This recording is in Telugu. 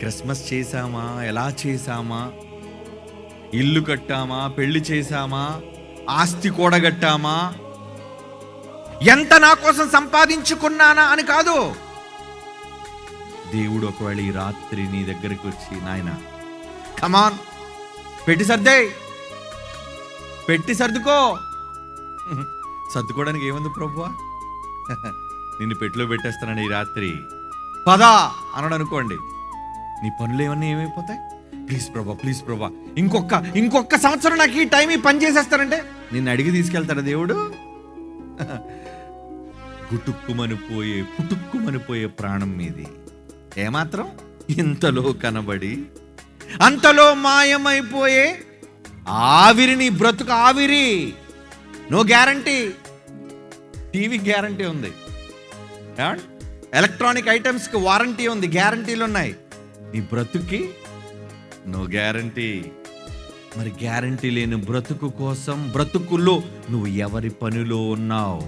క్రిస్మస్ చేశామా, ఎలా చేశామా, ఇల్లు కట్టామా, పెళ్లి చేశామా, ఆస్తి కూడగట్టామా, ఎంత నా కోసం సంపాదించుకున్నానా అని కాదు. దేవుడు ఒకవేళ ఈ రాత్రి నీ దగ్గరికి వచ్చి, నాయన కమాన్ పెట్టి సర్దుకో. సర్దుకోవడానికి ఏముంది ప్రభువా, నిన్ను పెట్టిలో పెట్టేస్తానని ఈ రాత్రి పదా అన్నాడు అనుకోండి, నీ పనులు ఏమైపోతాయి. ప్లీజ్ ప్రభా ఇంకొక సంవత్సరం నాకు ఈ టైం ఈ పని చేసేస్తానంటే నిన్ను అడిగి తీసుకెళ్తాడు దేవుడు. పుట్టుక్కుమనిపోయే ప్రాణం మీది ఏమాత్రం ఇంతలో కనబడి అంతలో మాయమైపోయే ఆవిరి, నీ బ్రతుకు ఆవిరి. No guarantee. టీవీ గ్యారంటీ ఉంది, ఎలక్ట్రానిక్ ఐటమ్స్కి వారంటీ ఉంది, గ్యారంటీలు ఉన్నాయి. నీ బ్రతుక్కి నో గ్యారంటీ. మరి గ్యారంటీ లేని బ్రతుకు కోసం బ్రతుకుల్లో నువ్వు ఎవరి పనిలో ఉన్నావు?